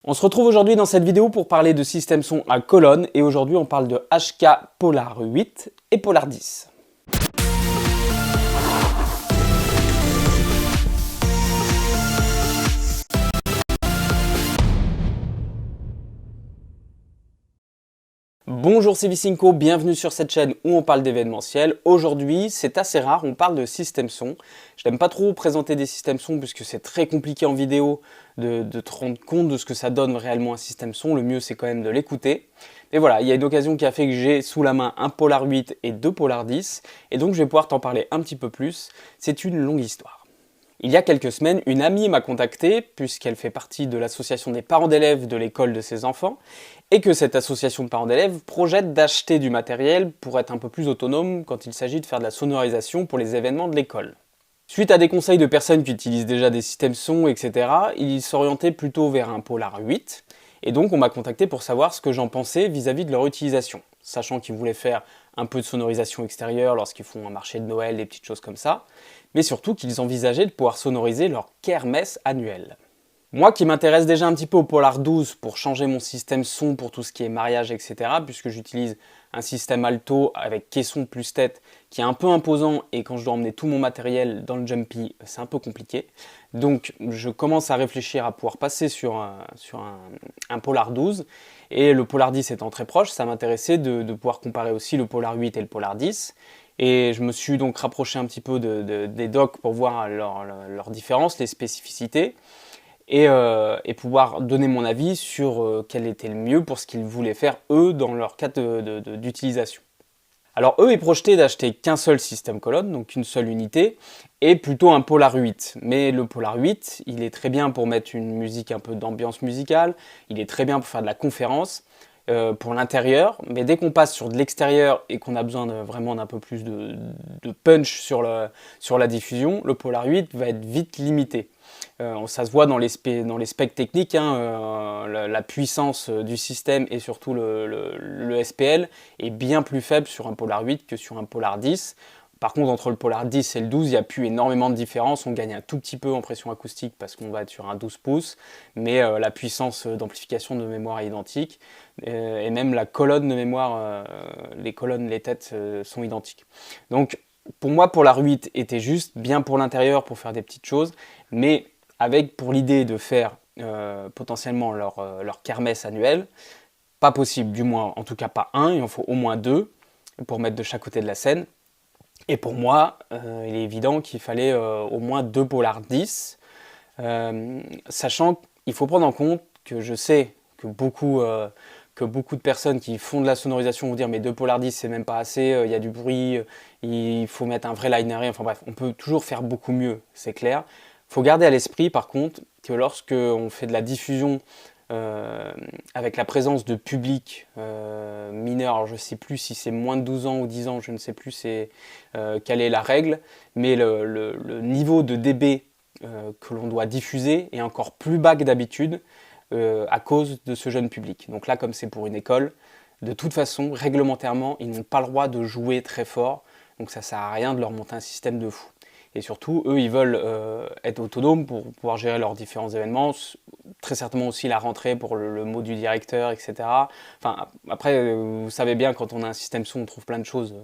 On se retrouve aujourd'hui dans cette vidéo pour parler de système son à colonne et aujourd'hui on parle de HK Polar 8 et Polar 10. Bonjour, c'est Vicinco, bienvenue sur cette chaîne où on parle d'événementiel. Aujourd'hui, c'est assez rare, on parle de système son. Je n'aime pas trop présenter des systèmes son puisque c'est très compliqué en vidéo de te rendre compte de ce que ça donne réellement un système son. Le mieux, c'est quand même de l'écouter. Mais voilà, il y a une occasion qui a fait que j'ai sous la main un Polar 8 et deux Polar 10. Et donc, je vais pouvoir t'en parler un petit peu plus. C'est une longue histoire. Il y a quelques semaines, une amie m'a contacté puisqu'elle fait partie de l'association des parents d'élèves de l'école de ses enfants et que cette association de parents d'élèves projette d'acheter du matériel pour être un peu plus autonome quand il s'agit de faire de la sonorisation pour les événements de l'école. Suite à des conseils de personnes qui utilisent déjà des systèmes son, etc., ils s'orientaient plutôt vers un Polar 8 et donc on m'a contacté pour savoir ce que j'en pensais vis-à-vis de leur utilisation, sachant qu'ils voulaient faire un peu de sonorisation extérieure lorsqu'ils font un marché de Noël, des petites choses comme ça, mais surtout qu'ils envisageaient de pouvoir sonoriser leur kermesse annuelle. Moi qui m'intéresse déjà un petit peu au Polar 12 pour changer mon système son pour tout ce qui est mariage, etc., puisque j'utilise un système alto avec caisson plus tête qui est un peu imposant et quand je dois emmener tout mon matériel dans le Jumpy, c'est un peu compliqué. Donc je commence à réfléchir à pouvoir passer sur un Polar 12 et le Polar 10 étant très proche, ça m'intéressait de pouvoir comparer aussi le Polar 8 et le Polar 10. Et je me suis donc rapproché un petit peu des docks pour voir leurs différences, les spécificités, et pouvoir donner mon avis sur quel était le mieux pour ce qu'ils voulaient faire eux dans leur cas d'utilisation. Alors eux, ils projetaient d'acheter qu'un seul système colonne, donc une seule unité, et plutôt un Polar 8. Mais le Polar 8, il est très bien pour mettre une musique un peu d'ambiance musicale, il est très bien pour faire de la conférence, pour l'intérieur, mais dès qu'on passe sur de l'extérieur et qu'on a besoin vraiment d'un peu plus de punch sur la diffusion, le Polar 8 va être vite limité. Ça se voit dans les specs techniques, hein, la puissance du système et surtout le SPL est bien plus faible sur un Polar 8 que sur un Polar 10. Par contre, entre le Polar 10 et le 12, il n'y a plus énormément de différence. On gagne un tout petit peu en pression acoustique parce qu'on va être sur un 12 pouces, mais la puissance d'amplification de mémoire est identique. Et même la colonne de mémoire, les colonnes, les têtes sont identiques. Donc, pour moi, Polar 8 était juste bien pour l'intérieur, pour faire des petites choses, mais avec pour l'idée de faire potentiellement leur kermesse annuelle, pas possible, du moins, en tout cas pas un, il en faut au moins deux pour mettre de chaque côté de la scène. Et pour moi, il est évident qu'il fallait au moins deux Polar 10, sachant qu'il faut prendre en compte que je sais que beaucoup de personnes qui font de la sonorisation vont dire mais deux Polar 10 c'est même pas assez, il y a du bruit, il faut mettre un vrai liner, enfin bref, on peut toujours faire beaucoup mieux, c'est clair. Il faut garder à l'esprit par contre que lorsque on fait de la diffusion avec la présence de public mineur, alors je ne sais plus si c'est moins de 12 ans ou 10 ans, je ne sais plus quelle est la règle, mais le niveau de dB que l'on doit diffuser est encore plus bas que d'habitude à cause de ce jeune public. Donc là, comme c'est pour une école, de toute façon, réglementairement, ils n'ont pas le droit de jouer très fort, donc ça ne sert à rien de leur monter un système de fou. Et surtout, eux, ils veulent être autonomes pour pouvoir gérer leurs différents événements, très certainement aussi la rentrée pour le mot du directeur, etc. Enfin, après, vous savez bien, quand on a un système son, on trouve plein de choses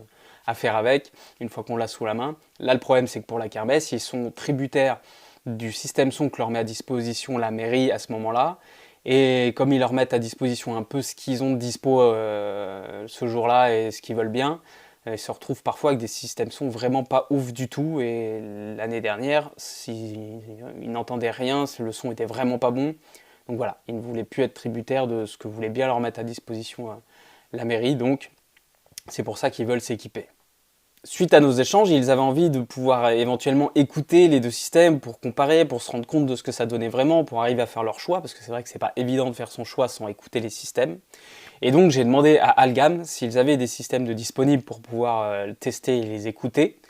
à faire avec, une fois qu'on l'a sous la main. Là, le problème, c'est que pour la kermesse, ils sont tributaires du système son que leur met à disposition la mairie à ce moment-là. Et comme ils leur mettent à disposition un peu ce qu'ils ont de dispo ce jour-là et ce qu'ils veulent bien, ils se retrouvent parfois avec des systèmes son vraiment pas ouf du tout. Et l'année dernière, ils n'entendaient rien, le son était vraiment pas bon. Donc voilà, ils ne voulaient plus être tributaires de ce que voulait bien leur mettre à disposition la mairie. Donc c'est pour ça qu'ils veulent s'équiper. Suite à nos échanges, ils avaient envie de pouvoir éventuellement écouter les deux systèmes pour comparer, pour se rendre compte de ce que ça donnait vraiment, pour arriver à faire leur choix, parce que c'est vrai que c'est pas évident de faire son choix sans écouter les systèmes. Et donc j'ai demandé à Algam s'ils avaient des systèmes de disponibles pour pouvoir tester et les écouter.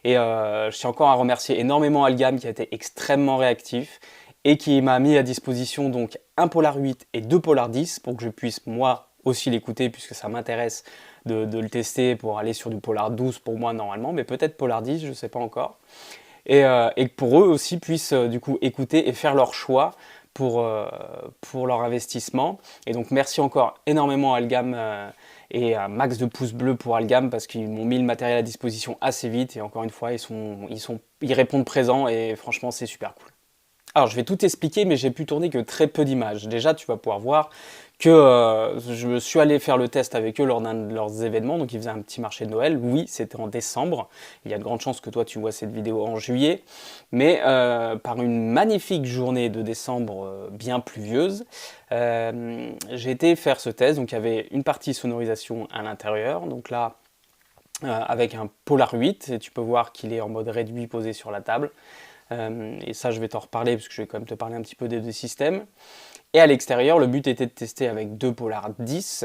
Et je tiens encore à remercier énormément Algam qui a été extrêmement réactif et qui m'a mis à disposition donc un Polar 8 et deux Polar 10 pour que je puisse moi aussi l'écouter puisque ça m'intéresse de le tester pour aller sur du Polar 12 pour moi normalement, mais peut-être Polar 10, je ne sais pas encore. Et que pour eux aussi puissent du coup écouter et faire leur choix pour leur investissement. Et donc merci encore énormément à Algam et à max de pouces bleus pour Algam parce qu'ils m'ont mis le matériel à disposition assez vite et encore une fois ils répondent présents et franchement c'est super cool. Alors je vais tout expliquer mais j'ai pu tourner que très peu d'images. Déjà tu vas pouvoir voir que je me suis allé faire le test avec eux lors d'un de leurs événements, donc ils faisaient un petit marché de Noël. Oui, c'était en décembre. Il y a de grandes chances que toi tu vois cette vidéo en juillet, mais par une magnifique journée de décembre bien pluvieuse, j'ai été faire ce test. Donc il y avait une partie sonorisation à l'intérieur, donc là avec un Polar 8, et tu peux voir qu'il est en mode réduit posé sur la table. Et ça je vais t'en reparler parce que je vais quand même te parler un petit peu des deux systèmes. Et à l'extérieur, le but était de tester avec deux Polar 10.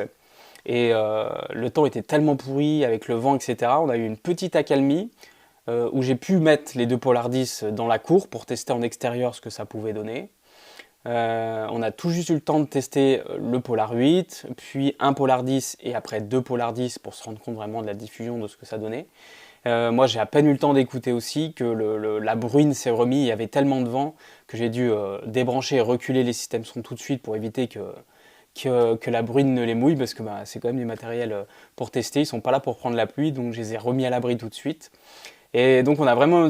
Et le temps était tellement pourri avec le vent, etc. On a eu une petite accalmie où j'ai pu mettre les deux Polar 10 dans la cour pour tester en extérieur ce que ça pouvait donner. On a tout juste eu le temps de tester le Polar 8, puis un Polar 10 et après deux Polar 10 pour se rendre compte vraiment de la diffusion de ce que ça donnait. Moi j'ai à peine eu le temps d'écouter aussi que la bruine s'est remise, il y avait tellement de vent que j'ai dû débrancher et reculer les systèmes son tout de suite pour éviter que la bruine ne les mouille parce que c'est quand même du matériel pour tester, ils sont pas là pour prendre la pluie donc je les ai remis à l'abri tout de suite. Et donc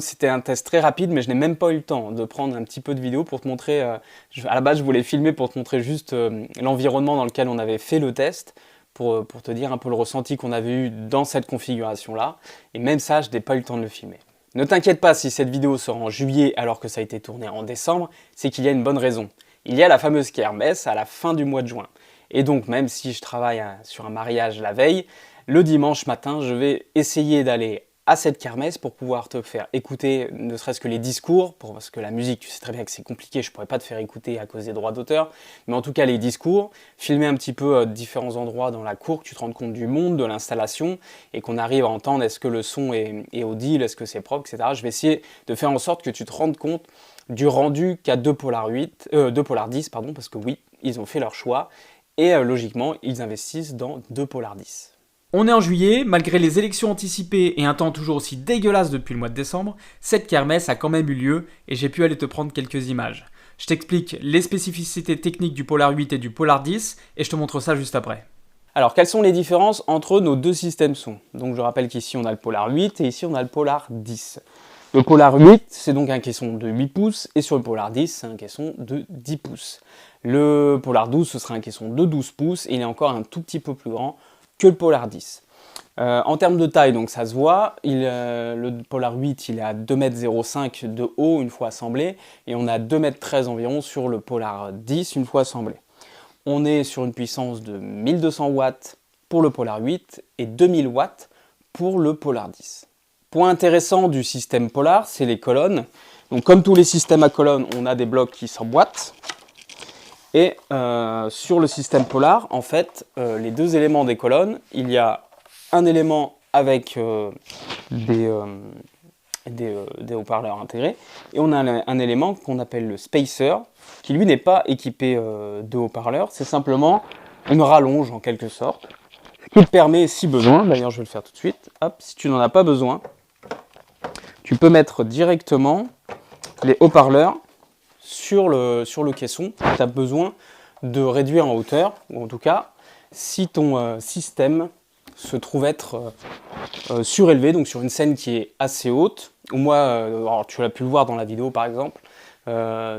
c'était un test très rapide mais je n'ai même pas eu le temps de prendre un petit peu de vidéo pour te montrer, à la base je voulais filmer pour te montrer juste l'environnement dans lequel on avait fait le test. Pour te dire un peu le ressenti qu'on avait eu dans cette configuration-là. Et même ça, je n'ai pas eu le temps de le filmer. Ne t'inquiète pas si cette vidéo sort en juillet alors que ça a été tourné en décembre, c'est qu'il y a une bonne raison. Il y a la fameuse kermesse à la fin du mois de juin. Et donc, même si je travaille sur un mariage la veille, le dimanche matin, je vais essayer d'aller à cette kermesse pour pouvoir te faire écouter ne serait-ce que les discours, parce que la musique, tu sais très bien que c'est compliqué, je pourrais pas te faire écouter à cause des droits d'auteur, mais en tout cas les discours, filmer un petit peu différents endroits dans la cour, que tu te rendes compte du monde, de l'installation, et qu'on arrive à entendre est-ce que le son est audible, est-ce que c'est propre, etc. Je vais essayer de faire en sorte que tu te rendes compte du rendu qu'a deux Polar 10, parce que oui, ils ont fait leur choix, et logiquement, ils investissent dans deux Polar 10. On est en juillet, malgré les élections anticipées et un temps toujours aussi dégueulasse depuis le mois de décembre, cette kermesse a quand même eu lieu et j'ai pu aller te prendre quelques images. Je t'explique les spécificités techniques du Polar 8 et du Polar 10 et je te montre ça juste après. Alors, quelles sont les différences entre nos deux systèmes son? Donc, je rappelle qu'ici, on a le Polar 8 et ici, on a le Polar 10. Le Polar 8, c'est donc un caisson de 8 pouces et sur le Polar 10, c'est un caisson de 10 pouces. Le Polar 12, ce sera un caisson de 12 pouces et il est encore un tout petit peu plus grand que le Polar 10. En termes de taille, donc ça se voit, le Polar 8 il est à 2,05 m de haut une fois assemblé et on a 2,13 m environ sur le Polar 10 une fois assemblé. On est sur une puissance de 1200 watts pour le Polar 8 et 2000 watts pour le Polar 10. Point intéressant du système Polar, c'est les colonnes. Donc comme tous les systèmes à colonnes, on a des blocs qui s'emboîtent. Et sur le système Polar, en fait, les deux éléments des colonnes, il y a un élément avec des haut-parleurs intégrés, et on a un élément qu'on appelle le spacer, qui lui n'est pas équipé de haut-parleurs, c'est simplement une rallonge en quelque sorte, ce qui te permet, si besoin, d'ailleurs je vais le faire tout de suite, hop, si tu n'en as pas besoin, tu peux mettre directement les haut-parleurs sur le caisson, tu as besoin de réduire en hauteur, ou en tout cas, si ton système se trouve être surélevé, donc sur une scène qui est assez haute, ou moi, alors tu l'as pu le voir dans la vidéo par exemple,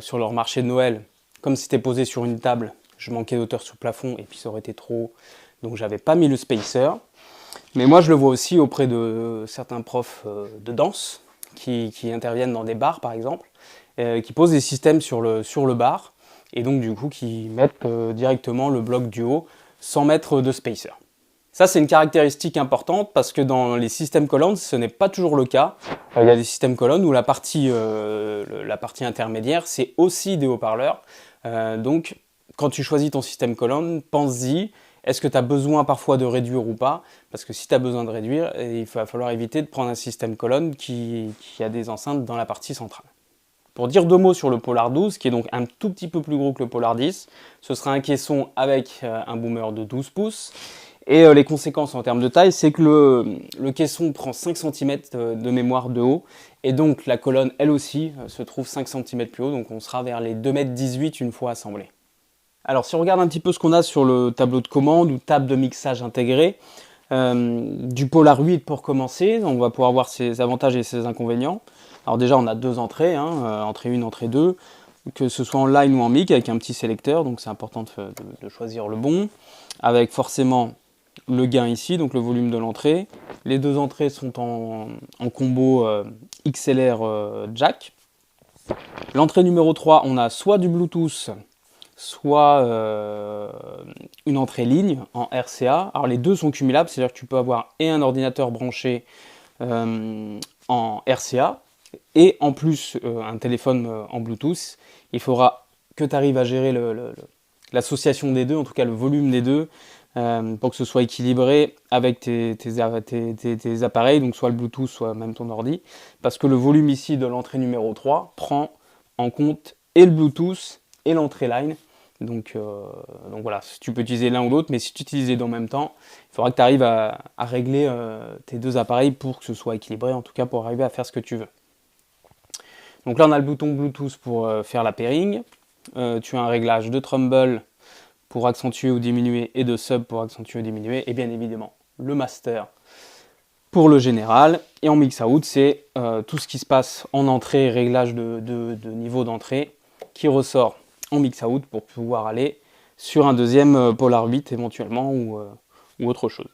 sur leur marché de Noël, comme c'était posé sur une table, je manquais d'auteur sur le plafond et puis ça aurait été trop haut, donc j'avais pas mis le spacer. Mais moi je le vois aussi auprès de certains profs de danse qui interviennent dans des bars par exemple, qui posent des systèmes sur le bar et donc du coup qui mettent directement le bloc du haut sans mettre de spacer. Ça c'est une caractéristique importante parce que dans les systèmes colonnes ce n'est pas toujours le cas. Il y a des systèmes colonnes où la partie intermédiaire c'est aussi des haut-parleurs. Donc quand tu choisis ton système colonne, pense-y, est-ce que tu as besoin parfois de réduire ou pas? Parce que si tu as besoin de réduire, il va falloir éviter de prendre un système colonne qui a des enceintes dans la partie centrale. Pour dire deux mots sur le Polar 12, qui est donc un tout petit peu plus gros que le Polar 10, ce sera un caisson avec un boomer de 12 pouces. Et les conséquences en termes de taille, c'est que le caisson prend 5 cm de mémoire de haut, et donc la colonne, elle aussi, se trouve 5 cm plus haut, donc on sera vers les 2,18 m une fois assemblé. Alors si on regarde un petit peu ce qu'on a sur le tableau de commande ou table de mixage intégrée, du Polar 8 pour commencer, on va pouvoir voir ses avantages et ses inconvénients. Alors déjà on a deux entrées, entrée 1, entrée 2, que ce soit en line ou en mic avec un petit sélecteur, donc c'est important de choisir le bon, avec forcément le gain ici, donc le volume de l'entrée. Les deux entrées sont en combo XLR jack. L'entrée numéro 3, on a soit du Bluetooth, soit une entrée ligne en RCA. Alors les deux sont cumulables, c'est-à-dire que tu peux avoir et un ordinateur branché en RCA, et en plus un téléphone en Bluetooth. Il faudra que tu arrives à gérer l'association des deux, en tout cas le volume des deux, pour que ce soit équilibré avec tes appareils, donc soit le Bluetooth, soit même ton ordi, parce que le volume ici de l'entrée numéro 3 prend en compte et le Bluetooth et l'entrée line. Donc voilà, tu peux utiliser l'un ou l'autre, mais si tu utilises les deux en même temps, il faudra que tu arrives à régler tes deux appareils pour que ce soit équilibré, en tout cas pour arriver à faire ce que tu veux. Donc là on a le bouton Bluetooth pour faire la pairing, tu as un réglage de tremble pour accentuer ou diminuer et de sub pour accentuer ou diminuer, et bien évidemment le master pour le général. Et en mix out, c'est tout ce qui se passe en entrée, réglage de niveau d'entrée qui ressort en mix out pour pouvoir aller sur un deuxième Polar 8 éventuellement ou autre chose.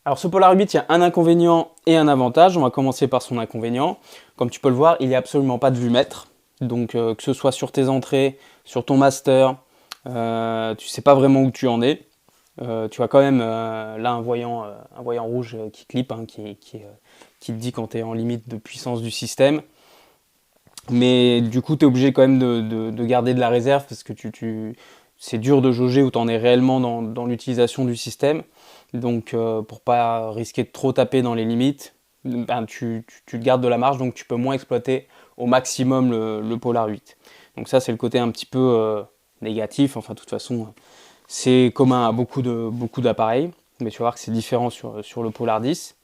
Alors ce Polar 8, il y a un inconvénient et un avantage. On va commencer par son inconvénient. Comme tu peux le voir, il n'y a absolument pas de vue-mètre. Donc que ce soit sur tes entrées, sur ton master, tu sais pas vraiment où tu en es. Tu as quand même là un voyant rouge qui clip, qui te dit quand tu es en limite de puissance du système. Mais du coup, tu es obligé quand même de garder de la réserve parce que c'est dur de jauger où tu en es réellement dans l'utilisation du système. Donc pour pas risquer de trop taper dans les limites, tu te gardes de la marge, donc tu peux moins exploiter au maximum le Polar 8. Donc ça, c'est le côté un petit peu négatif. Enfin, de toute façon, c'est commun à beaucoup d'appareils, mais tu vas voir que c'est différent sur le Polar 10.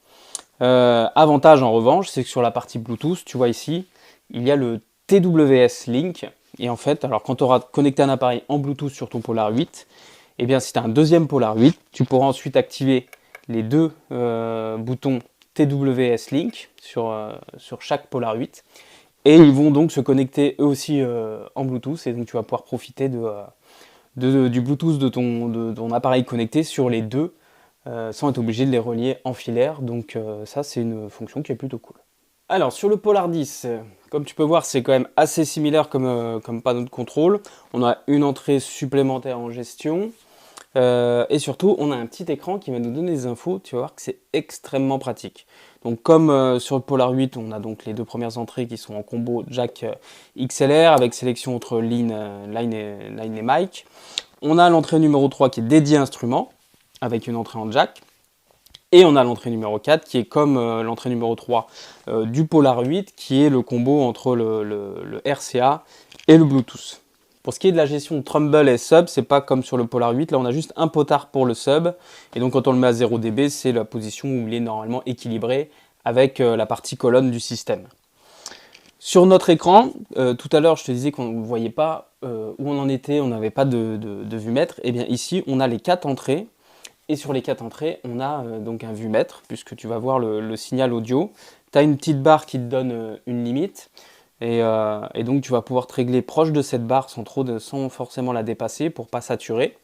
Avantage en revanche, c'est que sur la partie Bluetooth, tu vois ici, il y a le TWS Link. Et en fait, alors quand tu auras connecté un appareil en Bluetooth sur ton Polar 8, et bien si tu as un deuxième Polar 8, tu pourras ensuite activer les deux boutons TWS Link sur chaque Polar 8. Et ils vont donc se connecter eux aussi en Bluetooth. Et donc tu vas pouvoir profiter du Bluetooth de ton appareil connecté sur les deux sans être obligé de les relier en filaire. Donc ça, c'est une fonction qui est plutôt cool. Alors sur le Polar 10, comme tu peux voir, c'est quand même assez similaire comme panneau de contrôle. On a une entrée supplémentaire en gestion. Et surtout, on a un petit écran qui va nous donner des infos. Tu vas voir que c'est extrêmement pratique. Donc comme sur le Polar 8, on a donc les deux premières entrées qui sont en combo jack XLR avec sélection entre line et mic. On a l'entrée numéro 3 qui est dédiée instrument avec une entrée en jack. Et on a l'entrée numéro 4 qui est comme l'entrée numéro 3 du Polar 8 qui est le combo entre le RCA et le Bluetooth. Pour ce qui est de la gestion de Trumble et sub, c'est pas comme sur le Polar 8, là on a juste un potard pour le sub, et donc quand on le met à 0 dB, c'est la position où il est normalement équilibré avec la partie colonne du système. Sur notre écran, tout à l'heure je te disais qu'on ne voyait pas où on en était, on n'avait pas de vue-mètre, et bien ici on a les 4 entrées, et sur les 4 entrées on a donc un vue-mètre, puisque tu vas voir le signal audio. Tu as une petite barre qui te donne une limite, et donc tu vas pouvoir te régler proche de cette barre sans forcément la dépasser pour pas saturer.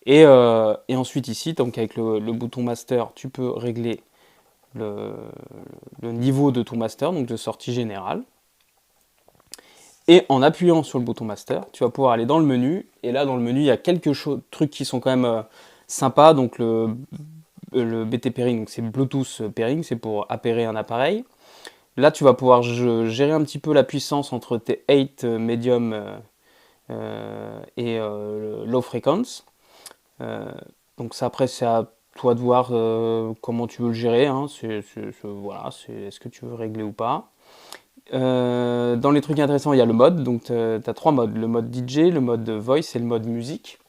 Et ensuite ici, donc avec le bouton master, tu peux régler le niveau de ton master, donc de sortie générale. Et en appuyant sur le bouton master, tu vas pouvoir aller dans le menu. Et là, dans le menu, il y a quelques trucs qui sont quand même sympas. Donc le BT pairing, donc c'est Bluetooth pairing, c'est pour appairer un appareil. Là, tu vas pouvoir gérer un petit peu la puissance entre tes 8 medium et low frequency. Donc ça, après, c'est à toi de voir comment tu veux le gérer. Voilà, est-ce que tu veux régler ou pas. Dans les trucs intéressants, il y a le mode. Donc tu as 3 modes. Le mode DJ, le mode voice et le mode musique.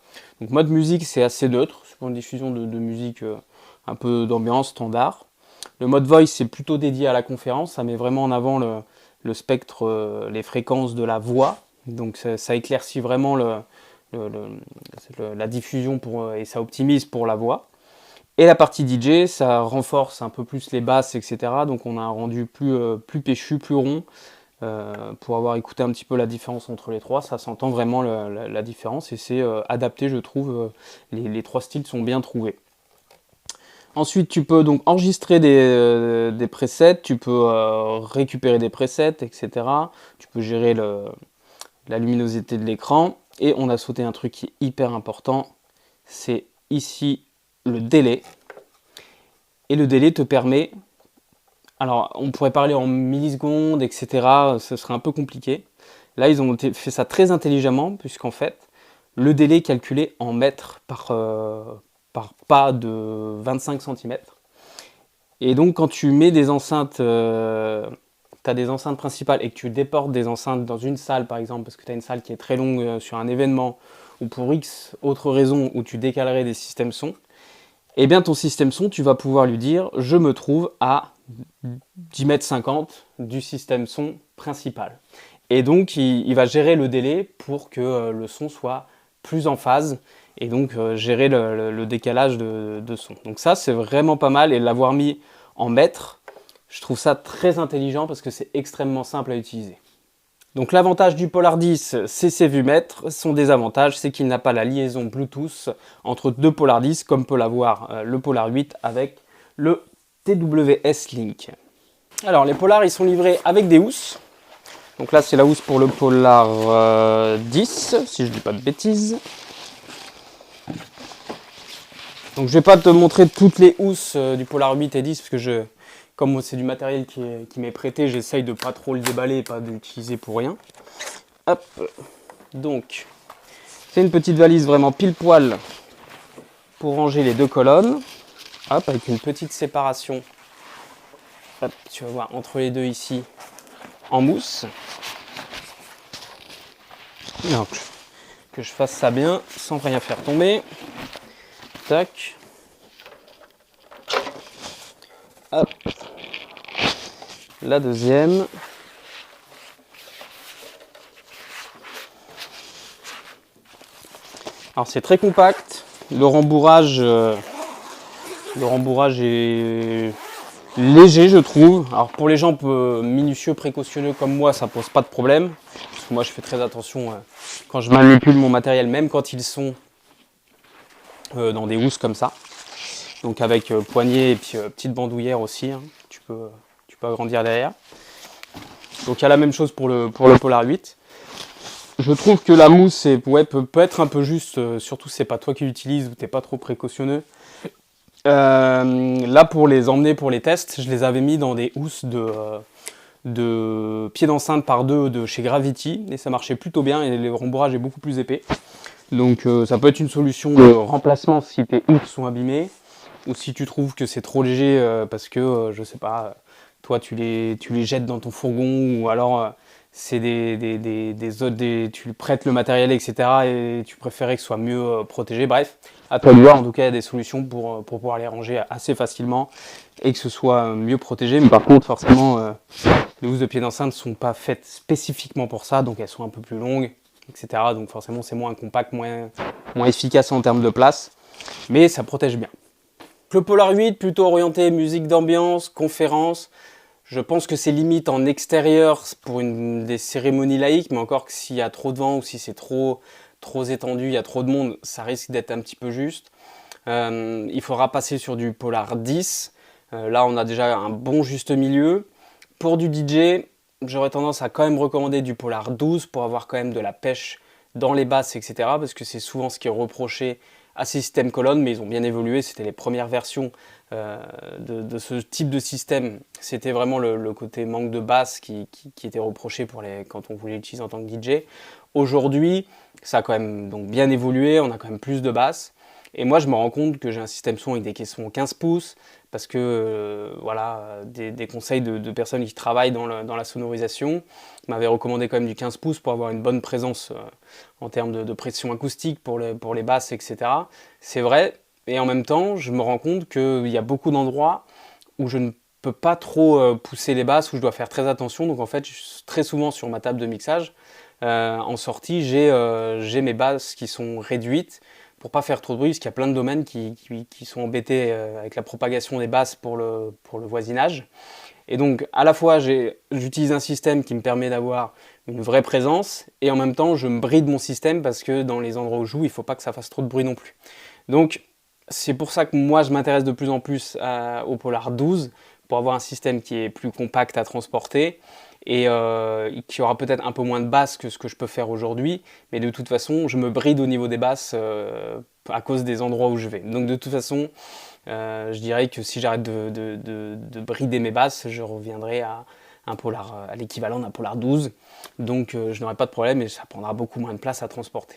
Donc mode musique, c'est assez neutre. C'est pour une diffusion de musique un peu d'ambiance standard. Le mode voice, c'est plutôt dédié à la conférence, ça met vraiment en avant le spectre, les fréquences de la voix, donc ça éclaircit vraiment la diffusion et ça optimise pour la voix. Et la partie DJ, ça renforce un peu plus les basses, etc. Donc on a un rendu plus péchu, plus rond. Pour avoir écouté un petit peu la différence entre les trois, ça s'entend vraiment la différence et c'est adapté, je trouve. Les trois styles sont bien trouvés. Ensuite, tu peux donc enregistrer des presets, tu peux récupérer des presets, etc. Tu peux gérer la luminosité de l'écran. Et on a sauté un truc qui est hyper important, c'est ici le délai. Et le délai te permet, alors on pourrait parler en millisecondes, etc. Ce serait un peu compliqué. Là, ils ont fait ça très intelligemment, puisqu'en fait, le délai est calculé en mètres par pas de 25 cm. Et donc, quand tu mets des enceintes, tu as des enceintes principales et que tu déportes des enceintes dans une salle, par exemple, parce que tu as une salle qui est très longue sur un événement, ou pour X autre raison où tu décalerais des systèmes son, eh bien ton système son, tu vas pouvoir lui dire « je me trouve à 10,50 m du système son principal ». Et donc il va gérer le délai pour que le son soit plus en phase et donc gérer le décalage de son. Donc ça c'est vraiment pas mal et l'avoir mis en mètres, je trouve ça très intelligent parce que c'est extrêmement simple à utiliser. Donc l'avantage du Polar 10, c'est ses vumètres. Son désavantage, c'est qu'il n'a pas la liaison Bluetooth entre deux Polar 10, comme peut l'avoir le Polar 8 avec le TWS Link. Alors les Polar, ils sont livrés avec des housses. Donc là, c'est la housse pour le Polar 10, si je ne dis pas de bêtises. Donc je ne vais pas te montrer toutes les housses du Polar 8 et 10, parce que comme c'est du matériel qui m'est prêté, j'essaye de pas trop le déballer et pas de l'utiliser pour rien. Hop. Donc, c'est une petite valise vraiment pile poil pour ranger les deux colonnes. Hop, avec une petite séparation. Hop, tu vas voir entre les deux ici en mousse. Donc, que je fasse ça bien sans rien faire tomber. Tac. Hop. La deuxième. Alors c'est très compact. Le rembourrage est léger, je trouve. Alors pour les gens peu minutieux, précautionneux comme moi, ça pose pas de problème. Parce que moi je fais très attention quand je manipule mon matériel, même quand ils sont dans des housses comme ça. Donc avec poignée et puis petite bandoulière aussi, hein. Tu peux agrandir derrière. Donc il y a la même chose pour le Polar 8. Je trouve que la mousse peut être un peu juste, surtout si c'est pas toi qui l'utilises ou t'es pas trop précautionneux. Là pour les emmener pour les tests, je les avais mis dans des housses de pieds d'enceinte par deux de chez Gravity et ça marchait plutôt bien et le rembourrage est beaucoup plus épais. Donc ça peut être une solution de remplacement si tes housses sont abîmées ou si tu trouves que c'est trop léger parce que je sais pas, toi tu les jettes dans ton fourgon ou alors c'est tu prêtes le matériel etc. et tu préférais que ce soit mieux protégé. Bref, à toi de voir. En tout cas, il y a des solutions pour pouvoir les ranger assez facilement et que ce soit mieux protégé. Mais par contre, forcément, les housses de pied d'enceinte ne sont pas faites spécifiquement pour ça, donc elles sont un peu plus longues, etc. Donc forcément, c'est moins compact, moins efficace en termes de place, mais ça protège bien. Le Polar 8, plutôt orienté musique d'ambiance, conférence. Je pense que c'est limite en extérieur pour des cérémonies laïques, mais encore que s'il y a trop de vent ou si c'est trop étendu, il y a trop de monde, ça risque d'être un petit peu juste. Il faudra passer sur du Polar 10. Là, on a déjà un bon juste milieu. Pour du DJ, j'aurais tendance à quand même recommander du Polar 12 pour avoir quand même de la pêche dans les basses, etc. Parce que c'est souvent ce qui est reproché à ces systèmes colonnes, mais ils ont bien évolué. C'était les premières versions de ce type de système. C'était vraiment le côté manque de basse qui était reproché quand on voulait l'utiliser en tant que DJ. Aujourd'hui, ça a quand même donc bien évolué, on a quand même plus de basses. Et moi, je me rends compte que j'ai un système son avec des caissons 15 pouces, parce que voilà, des conseils de personnes qui travaillent dans la sonorisation m'avaient recommandé quand même du 15 pouces pour avoir une bonne présence en termes de pression acoustique pour les basses, etc. C'est vrai, et en même temps, je me rends compte qu'il y a beaucoup d'endroits où je ne peux pas trop pousser les basses, où je dois faire très attention. Donc en fait, très souvent sur ma table de mixage, en sortie, j'ai mes basses qui sont réduites pour pas faire trop de bruit, parce qu'il y a plein de domaines qui sont embêtés avec la propagation des basses pour le voisinage. Et donc, à la fois, j'utilise un système qui me permet d'avoir une vraie présence, et en même temps, je me bride mon système parce que dans les endroits où je joue, il ne faut pas que ça fasse trop de bruit non plus. Donc, c'est pour ça que moi, je m'intéresse de plus en plus au Polar 12, pour avoir un système qui est plus compact à transporter, et qui aura peut-être un peu moins de basses que ce que je peux faire aujourd'hui, mais de toute façon, je me bride au niveau des basses à cause des endroits où je vais. Donc de toute façon, je dirais que si j'arrête de brider mes basses, je reviendrai à l'équivalent d'un Polar 12, donc je n'aurai pas de problème et ça prendra beaucoup moins de place à transporter.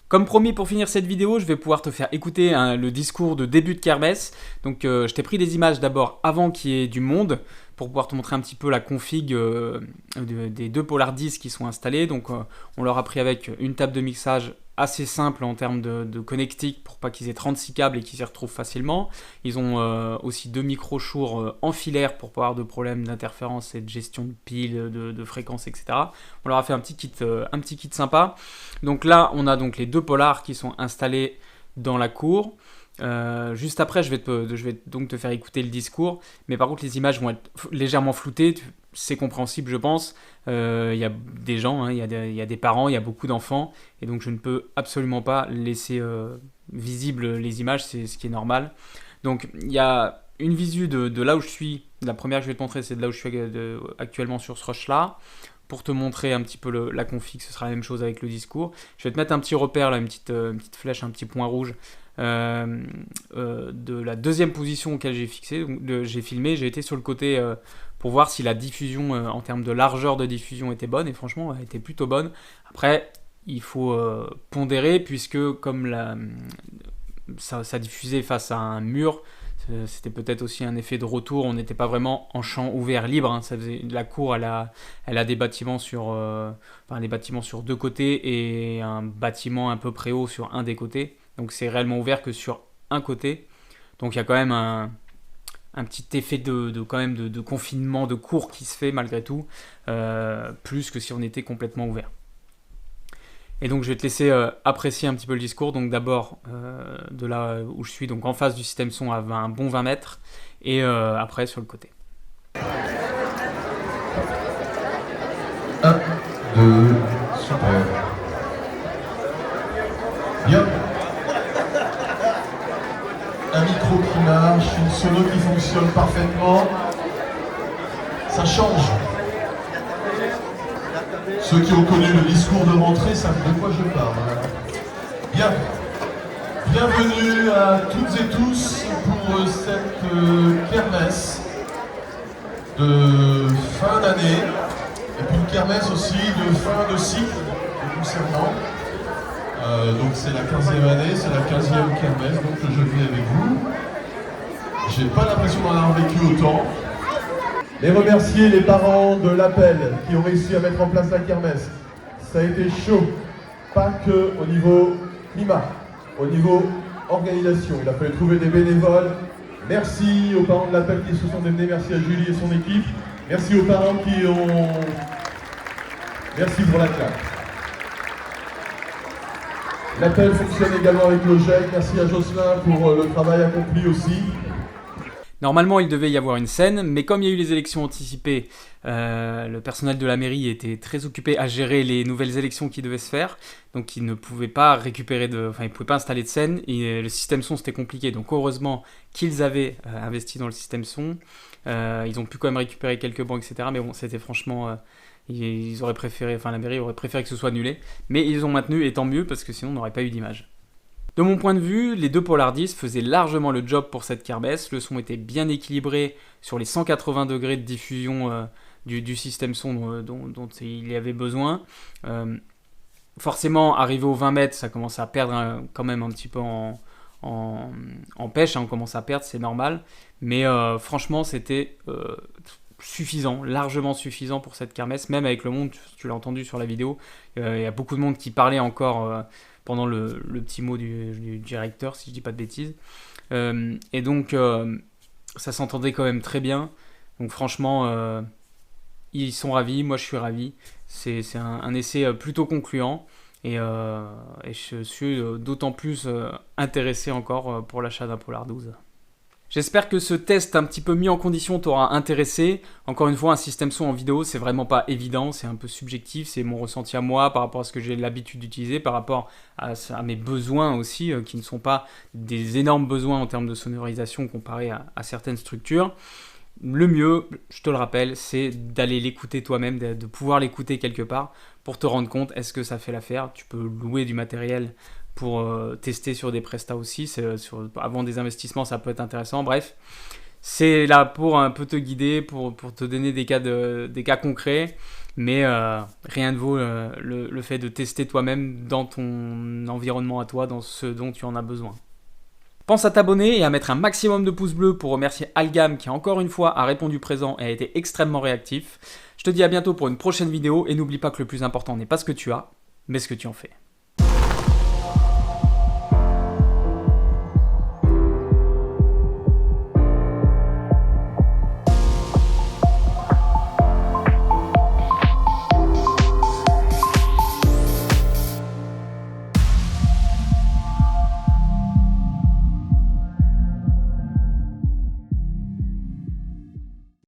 Comme promis, pour finir cette vidéo, je vais pouvoir te faire écouter le discours de début de kermesse. Donc je t'ai pris des images d'abord avant qu'il y ait du monde, pour pouvoir te montrer un petit peu la config des deux Polar 10 qui sont installés. Donc on leur a pris avec une table de mixage assez simple en termes de connectique pour pas qu'ils aient 36 câbles et qu'ils s'y retrouvent facilement. Ils ont aussi deux micros Shure en filaire pour pas avoir de problème d'interférence et de gestion de piles, de fréquences, etc. On leur a fait un petit kit sympa. Donc là, on a donc les deux Polars qui sont installés dans la cour. Juste après, je vais donc te faire écouter le discours, mais par contre les images vont être légèrement floutées, c'est compréhensible je pense. Il y a des gens, hein, il y a des parents, il y a beaucoup d'enfants, et donc je ne peux absolument pas laisser visibles les images, c'est ce qui est normal. Donc il y a une visu de là où je suis, la première que je vais te montrer c'est de là où je suis actuellement sur ce rush là. Pour te montrer un petit peu la config, ce sera la même chose avec le discours. Je vais te mettre un petit repère, là, une petite flèche, un petit point rouge de la deuxième position auquel j'ai filmé. J'ai été sur le côté pour voir si la diffusion en termes de largeur de diffusion était bonne, et franchement elle était plutôt bonne. Après il faut pondérer, puisque comme ça diffusait face à un mur, c'était peut-être aussi un effet de retour, on n'était pas vraiment en champ ouvert libre, hein. La cour elle a des bâtiments des bâtiments sur deux côtés et un bâtiment un peu préhaut sur un des côtés, donc c'est réellement ouvert que sur un côté. Donc il y a quand même un petit effet de confinement de cour qui se fait malgré tout, plus que si on était complètement ouvert. Et donc je vais te laisser apprécier un petit peu le discours. Donc d'abord de là où je suis, donc en face du système son à un bon 20 mètres, et après sur le côté. 1, 2, super. Bien. Un micro qui marche, une sono qui fonctionne parfaitement. Ça change. Ceux qui ont connu le discours de rentrée savent de quoi je parle. Bien. Bienvenue à toutes et tous pour cette kermesse de fin d'année, et puis une kermesse aussi de fin de cycle de concernant. Donc c'est la 15e année, c'est la 15e kermesse donc que je vis avec vous. J'ai pas l'impression d'en avoir vécu autant. Et remercier les parents de l'Appel qui ont réussi à mettre en place la kermesse. Ça a été chaud, pas que au niveau climat, au niveau organisation. Il a fallu trouver des bénévoles. Merci aux parents de l'Appel qui se sont démenés, merci à Julie et son équipe. Merci aux parents qui ont... Merci pour la claque. L'Appel fonctionne également avec le GEC. Merci à Jocelyn pour le travail accompli aussi. Normalement, il devait y avoir une scène, mais comme il y a eu les élections anticipées, le personnel de la mairie était très occupé à gérer les nouvelles élections qui devaient se faire, donc il ne pouvait pas il pouvait pas installer de scène, et le système son c'était compliqué. Donc heureusement qu'ils avaient investi dans le système son, ils ont pu quand même récupérer quelques bancs, etc. Mais bon, c'était franchement, ils auraient préféré, la mairie aurait préféré que ce soit annulé, mais ils ont maintenu, et tant mieux, parce que sinon on n'aurait pas eu d'image. De mon point de vue, les deux Polar 10 faisaient largement le job pour cette kermesse. Le son était bien équilibré sur les 180 degrés de diffusion du système son dont il y avait besoin. Forcément, arrivé aux 20 mètres, ça commence à perdre quand même un petit peu en pêche. On commence à perdre, c'est normal. Mais franchement, c'était suffisant, largement suffisant pour cette kermesse, même avec le monde, tu l'as entendu sur la vidéo, il y a beaucoup de monde qui parlait encore pendant le petit mot du directeur, si je dis pas de bêtises. Et donc, ça s'entendait quand même très bien. Donc franchement, ils sont ravis, moi je suis ravi. C'est un essai plutôt concluant. Et je suis d'autant plus intéressé encore pour l'achat d'un Polar 12. J'espère que ce test un petit peu mis en condition t'aura intéressé. Encore une fois, un système son en vidéo, c'est vraiment pas évident, c'est un peu subjectif, c'est mon ressenti à moi par rapport à ce que j'ai l'habitude d'utiliser, par rapport à mes besoins aussi, qui ne sont pas des énormes besoins en termes de sonorisation comparé à certaines structures. Le mieux, je te le rappelle, c'est d'aller l'écouter toi-même, de pouvoir l'écouter quelque part pour te rendre compte est-ce que ça fait l'affaire. Tu peux louer du matériel pour tester sur des prestats aussi. Avant des investissements, ça peut être intéressant. Bref, c'est là pour un peu te guider, pour te donner des cas concrets. Mais rien ne vaut le fait de tester toi-même dans ton environnement à toi, dans ce dont tu en as besoin. Pense à t'abonner et à mettre un maximum de pouces bleus pour remercier Algam qui encore une fois a répondu présent et a été extrêmement réactif. Je te dis à bientôt pour une prochaine vidéo et n'oublie pas que le plus important n'est pas ce que tu as, mais ce que tu en fais.